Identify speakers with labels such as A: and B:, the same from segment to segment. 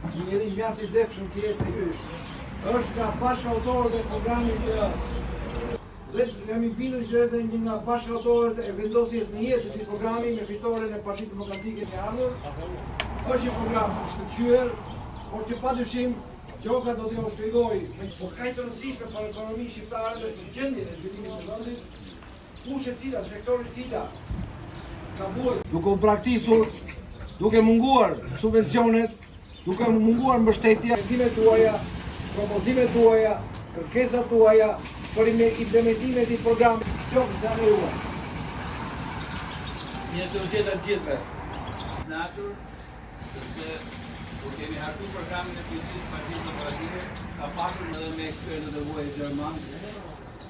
A: një njeri mjaft i devshëm që jetë të ysh. Është nga bashkëautorët e programit dhe kemi bindur që edhe një nga bashkëautorët e vendosjes në jetë të programi me fitoren e Partisë Demokratike të ardhur. Është një program të shkëlqyer, por që padyshim Gjoka do t'ju shpjegoj, por kaq të rëndësishme për ekonominë shqiptare dhe për gjendjen e zhvillimit të vendit, kush e cila, sektori cila ka vuajtur duke u braktisur, duke munguar subvencionet, duke munguar mbështetja, vendimet tuaja, propozimet tuaja, kërkesat tuaja për implementimin e programit Gjokës së juaj.
B: Një societet gjithve. Natur, sepse kur kemi hartu programin e Partisë Demokratike, ka pasur edhe me ekspertët e huaj gjerman,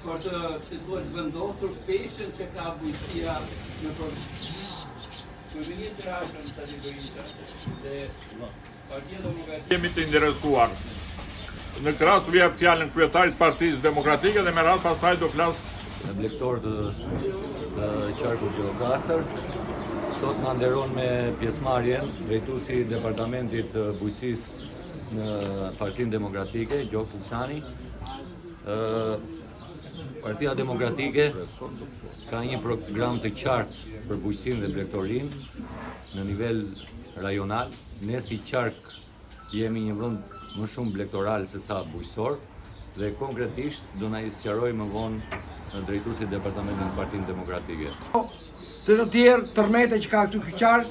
B: për të, si thuhet, vendosur peshën që ka bujqësia në program. Kryeministri Rashën tani do ishte dhe Partia Demokratike.
C: Jemi të interesuar. Në këtë rast vija fjalën kryetarit Partisë Demokratike dhe me radhë pastaj do flas
D: blegtor të qarkut Gjirokastër. Sot na nderon me pjesëmarrjen drejtuesi i Departamentit të Bujqësisë në Partinë Demokratike, Gjok Fuksani. Partia Demokratike ka një program të qartë për bujqësinë dhe blegtorinë në nivel rajonal. Ne si qark jemi një vend më shumë blegtoral se sa bujqësor dhe konkretisht do na sqaroj më vonë drejtuesi i Departamentit të Partinë Demokratike.
A: Të tjerë tërmete që ka këtu qark,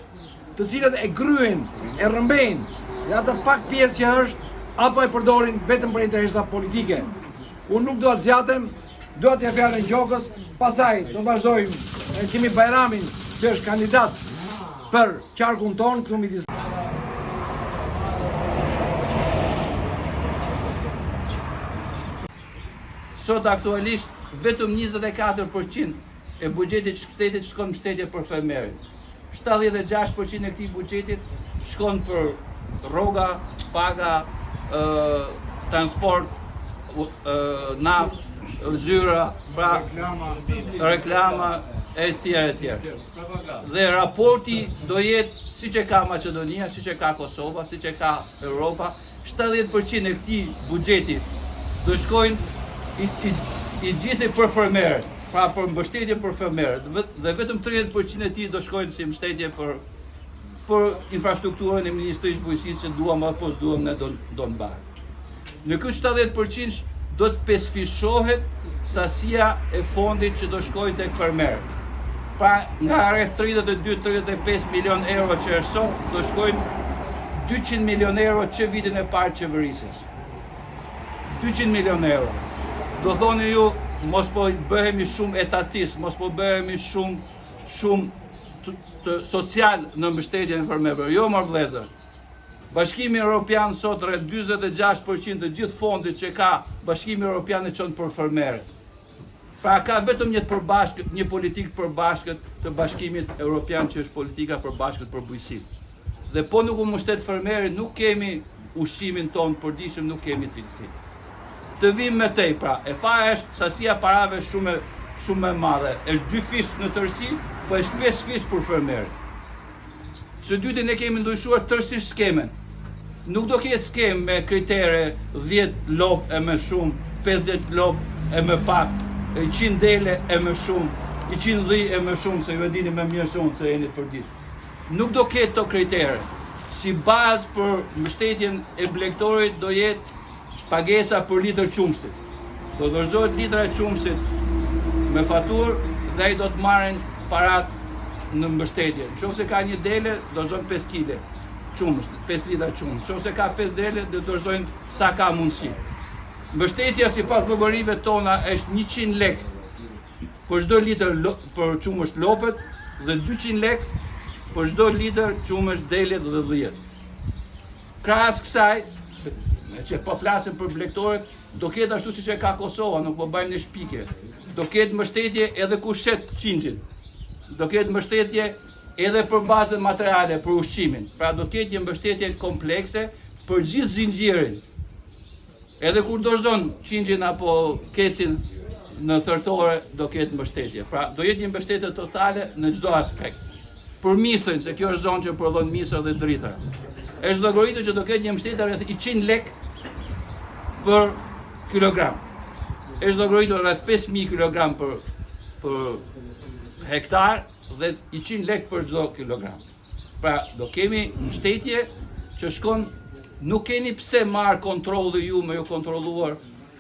A: të cilët e gryen, e rrëmbejnë, dhe atë pak pjesë që është, apo e përdorin vetëm për interesa politike. Unë nuk do të zjatem, do t'ja fjalën Gjokës, pastaj do vazhdojmë, kemi Bajramin, që është kandidat për qarkun tonë, këtu midis.
B: Sot aktualisht vetëm 24% e buxhetit shtetit shkon mbështetje për fermerin. 76% e këtij buxhetit shkon për rroga, paga, transport, naftë, zyra, pra reklama e tjera. Dhe raporti do jetë siç e ka Maqedonia, siç e ka Kosova, siç e ka Europa, 70% e këtij buxheti do shkojnë i gjithë për fermerët, pra për mbështetje për fermerët, dhe vetëm 30% e tij do shkojnë si mbështetje për infrastrukturën e Ministrisë Bujqësisë që duam apo s'duam ne do mbajmë. Në këtë 70% do të pesëfishohet sasia e fondit që do shkojnë tek fermerët. Pra nga rreth 32-35 milion euro që është sot, do shkojnë 200 milion euro që vitin e parë qeverisës. 200 milion euro. Do thoni ju, mos po bëhemi shumë etatist, mos po bëhemi shumë të social në mbështetjen e fermerëve. Jo më vëllezër. Bashkimi Evropian sot rreth 46% të gjithë fondit që ka Bashkimi Evropian e çon për fermerët. Pra ka vetëm një politikë përbashkët të Bashkimit Evropian që është politika përbashkët për bujqësinë. Dhe po nuk u mbështet fermerit, nuk kemi ushqimin ton, por dishim nuk kemi cilësi. Të vim me tej, pra, e para është sasia parave shumë e madhe, është 2 fish në tërësi, po është 5 fish për fermerin. Së dytin e kemi ndryshuar tërësisht skemen. Nuk do ketë skemë me kritere 10 lop e më shumë, 50 lop e më pak, 100 dele e më shumë, 100 dhi e më shumë, se ju e dini me mirë shumë se jeni për ditë. Nuk do ketë to kritere. Si bazë për mbështetjen e blegtorit do jetë pagesa për litër qumshtit. Do dorëzohet litra e qumshtit me faturë dhe ai do të marrin parat në mbështetje. Nëse ka një dele, dorëzojnë 5 kg qumsht, 5 litra qumsht. Nëse ka 5 dele, do dorëzojnë sa ka mundësi. Mbështetja sipas llogarive tona është 100 lek për çdo litër për qumësht lopët dhe 200 lek për çdo litër qumësht delet dhe 10. Krahas kësaj, që po flasim për blegtorët, do ketë ashtu siç e ka Kosova, nuk po bëjmë në shpike. Do ketë mbështetje edhe ku shet qinxhin. Do ketë mbështetje edhe për bazën materiale, për ushqimin. Pra do ketë një mbështetje komplekse për gjithë zinxhirin. Edhe kur dorëzon qinxhin apo kecin në thërtore, do ketë mbështetje. Pra do jetë një mbështetje totale në çdo aspekt. Për misën, se kjo është zonë që prodhon misë dhe drita. është llogaritur që do ketë një mbështetje rreth 100 lek për kilogram. Është llogaritur rreth 5000 kilogram për hektar dhe 100 lek për çdo kilogram. Pra do kemi mbështetje që shkon, nuk keni pse marr kontrolli ju me ju kontrolluar,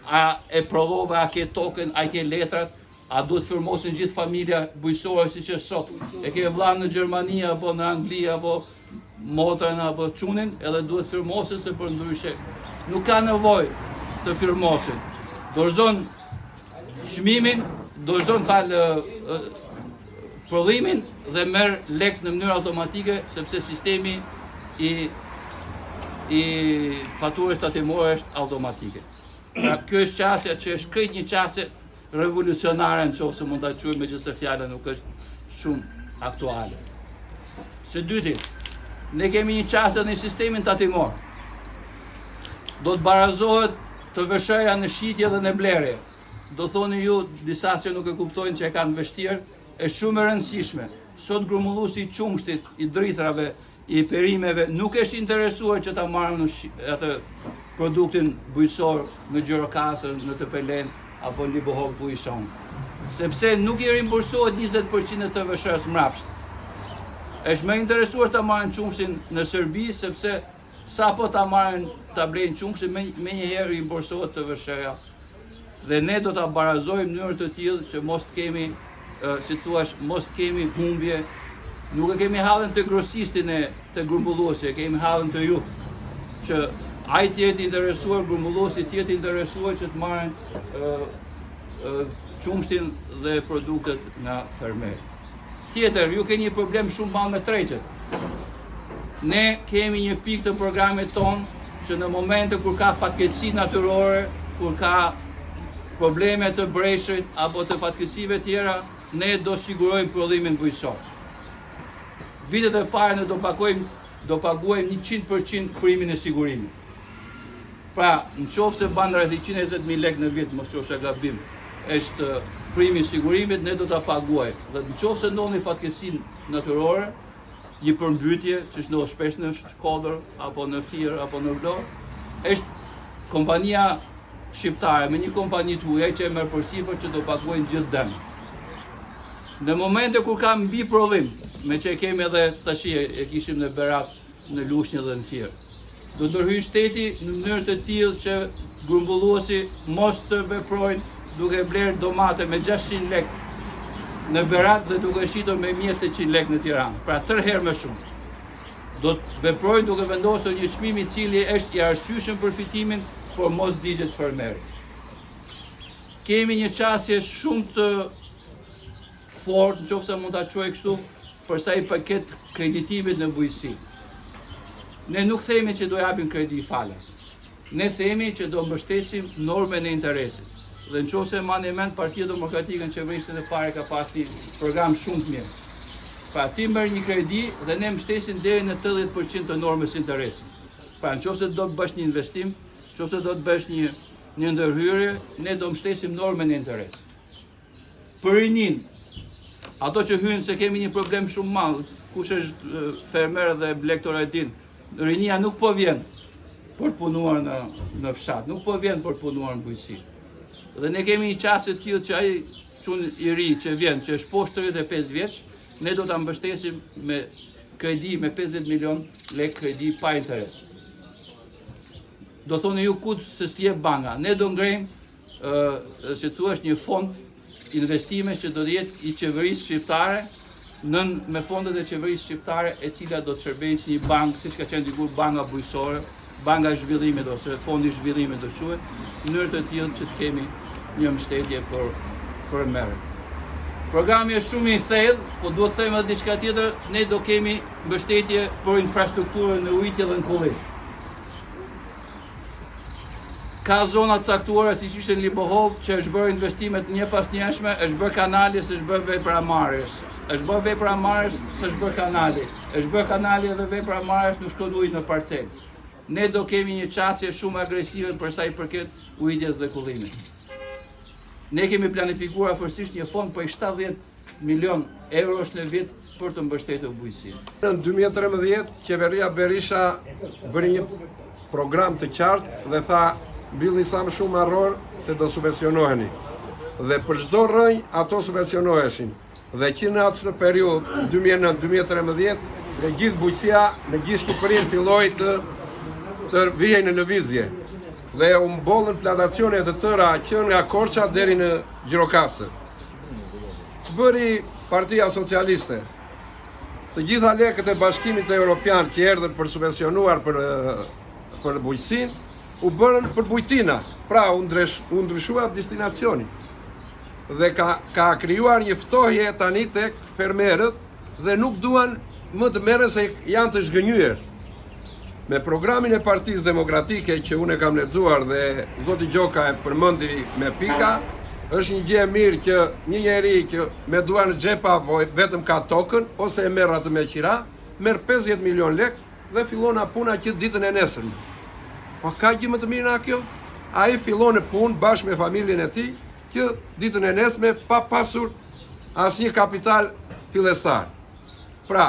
B: a e provove, a ke token, a ke letrat, a duhet firmosin gjithë familja bujqësore siç është sot. E ke vllain në Gjermani apo në Angli apo motrën apo çunin, edhe duhet firmosin se për ndryshe nuk ka nevojë të firmosin. Dorëzon çmimin, dorëzon prodhimin dhe merr lek në mënyrë automatike sepse sistemi i faturës tatimore është automatike. Pra kjo është qasja që është krejt një qasje revolucionare nëse mund ta quajmë, megjithëse fjala nuk është shumë aktuale. Së dyti, ne kemi një qasje në sistemin tatimor. Do të barazohet të vëshëja në shitje dhe në blerje. Do thoni ju, disa që nuk e kuptojnë që e kanë vështirë, është shumë e rëndësishme. Sot grumbulluesi i qumshtit, i dritrave, i perimeve nuk është interesuar që ta marrë atë produktin bujqësor në Gjirokastër, në Tepelen apo në Libohov bujqëson. Sepse nuk i rimbursohet 20% të vëshës mrapsht. Është më interesuar ta marrin qumshtin në Serbi sepse sapo ta marrin ta blejnë qumshtin me njëherë rimbursohet të vëshëja. Dhe ne do ta barazojmë në mënyrë të tillë që mos kemi, si thua, mos kemi humbje. Nuk e kemi hallën të grosistin e të grumbulluesit, e kemi hallën të ju, që ai të jetë interesuar, grumbulluesi të jetë interesuar që të marrin qumshtin dhe produktet nga fermeri. Tjetër, ju keni një problem shumë madh me tregjet. Ne kemi një pikë të programit ton që në momente kur ka fatkeqësi natyrore, kur ka probleme të breshit apo të fatkeqësive tjera, ne do sigurojmë prodhimin bujqësor. Vitet e para ne do paguajmë 100% primin e sigurimit. Pra, nëse ban rreth 120.000 lek në vit, mos qofsh gabim, është primi i sigurimit, ne do ta paguajmë. Dhe nëse ndodhi fatkeqësi natyrore, një përmbytje, siç ndodh shpesh në Shkodër apo në Fier apo në Vlorë, është kompania shqiptare me një kompani të huaj që e merr përsipër që do paguajnë gjithë dëmin. Në momente kur ka mbi prodhim, me që kemi edhe tash e kishim në Berat, në Lushnjë dhe në Fier, do ndërhyjë shteti në mënyrë të tillë që grumbulluesi mos të veprojnë duke blerë domate me 600 lek në Berat dhe duke shitur me 1.800 lek në Tiranë, pra 3 herë më shumë. Do të veprojnë duke vendosur një çmim i cili është i arsyeshëm për fitimin, por mos digjet fermeri. Kemi një qasje shumë të fort, nëse mund ta quaj kështu, për sa i përket kreditimit në bujqësi. Ne nuk themi që do japim kredi falas. Ne themi që do mbështesim normën e interesit. Dhe nëse mani mend, Partia Demokratike në qeverisjen e parë ka pasur një program shumë të mirë. Pra ti merr një kredi dhe ne mbështesim deri në 80% të normës së interesit. Pra nëse do të bësh një investim, nëse do të bësh një ndërhyrje, ne do mbështesim normën e interesit. Për rinin, ato që hynë se kemi një problem shumë madh, kush është fermer dhe blektor e din, rinia nuk po vjen për punuar në fshat, nuk po vjen për punuar në bujqësi. Dhe ne kemi një qasje të tillë që ai çun i ri që vjen, që është poshtë 35 vjeç, ne do ta mbështesim me kredi me 50 milion lek kredi pa interes. Do thoni ju ku se s'jep banka. Ne do ngrejmë, si thua, një fond investime që do të jetë i qeverisë shqiptare me fondet e qeverisë shqiptare, e cila do të shërbejë si një bankë, siç ka qenë dikur banka bujqësore, banka e zhvillimit ose fondi i zhvillimit do quhet, në mënyrë të tillë që të kemi një mbështetje për fermerët. Programi është shumë i thellë, po duhet të them edhe diçka tjetër, ne do kemi mbështetje për infrastrukturën në ujitje dhe në kullim. Ka zona të caktuara siç ishte në Libohov që është bërë investimet një pas njëshme, është bërë kanali, s'është bërë vepramarrjes. Është bërë vepramarrjes, s'është bërë kanali. Është bërë kanali dhe vepramarrjes, nuk shkon ujë në parcelë. Ne do kemi një qasje shumë agresive për sa i përket ujitjes dhe kullimit. Ne kemi planifikuar afërsisht një fond për 70 milion euro në vit për të mbështetur bujqësinë.
E: Në 2013, qeveria Berisha bëri një program të qartë dhe tha mbillni sa më shumë marror se do subvencionoheni. Dhe për çdo rrënjë ato subvencionoheshin. Dhe që në atë periudhë 2009-2013 në gjithë bujqësia në gjithë Shqipërinë filloi të vijej në lëvizje. Dhe u mbollën plantacione të tëra që nga Korça deri në Gjirokastër. Bëri Partia Socialiste. Të gjitha lekët e Bashkimit Evropian që erdhën për subvencionuar për bujqësinë, u bërën për bujtina, pra u ndryshua destinacioni. Dhe ka krijuar një ftohje tani tek fermerët dhe nuk duan më të merren se janë të zhgënjyer. Me programin e Partisë Demokratike që unë e kam lexuar dhe zoti Gjoka e përmendi me pika, është një gjë e mirë që një njeri që me duan në xhepa apo vetëm ka tokën ose e merr atë me qira, merr 50 milion lek dhe fillon puna që ditën e nesërme. Po ka gjë më të mirë nga kjo? Ai fillon punë bashkë me familjen e tij që ditën e nesërme pa pasur asnjë kapital fillestar. Pra,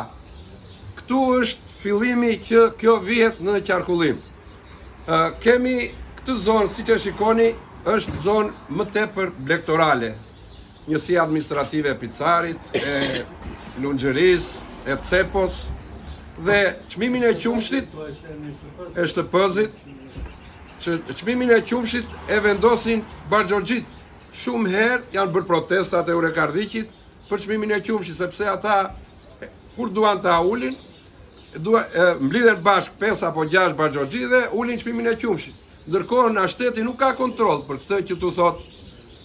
E: këtu është fillimi që kjo vihet në qarkullim. Kemi këtë zonë, siç e shikoni, është zonë më tepër blegtorale. Njësia administrative e Picarit, e Lungjerisë, e Cepos dhe çmimin e qumshtit e Shtëpëzit, që çmimin e qumshit e vendosin Barxhoxhit. Shumë herë janë bërë protestat e Urekardhiqit për çmimin e qumshit, sepse ata kur duan ta ulin, mblidhen bashkë 5 apo 6 Barxhoxhi dhe ulin çmimin e qumshit. Ndërkohë na shteti nuk ka kontroll për këtë që tu thot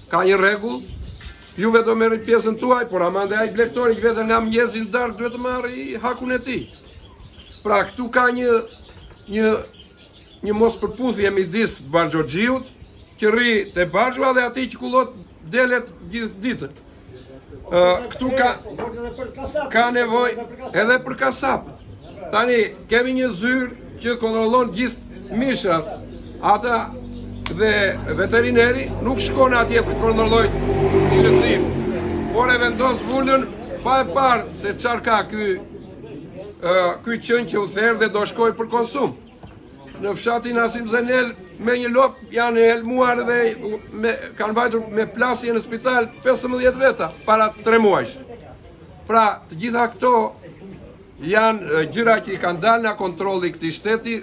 E: ka një rregull, juve do merrni pjesën tuaj, por amande ai blegtori që vetëm nga mëngjesi në darkë duhet të marrë hakun e tij. Pra këtu ka një mos përputhje midis Barxhoxhiut që rri te Barxha dhe atij që kullot delet gjithë ditën. Këtu ka nevojë edhe për kasapët. Tani kemi një zyrë që kontrollon gjithë mishat. Ata dhe veterineri nuk shkon atje të kontrollojë cilësinë, por e vendos vulën pa e parë se çfarë ka ky qenë që u therr dhe do shkojë për konsum. Në fshatin Asim Zenel me një lop janë helmuar dhe kanë vajtur me plasje në spital 15 veta para 3 muajsh. Pra, të gjitha këto janë gjëra që i kanë dalë nga kontrolli i këtij shteti.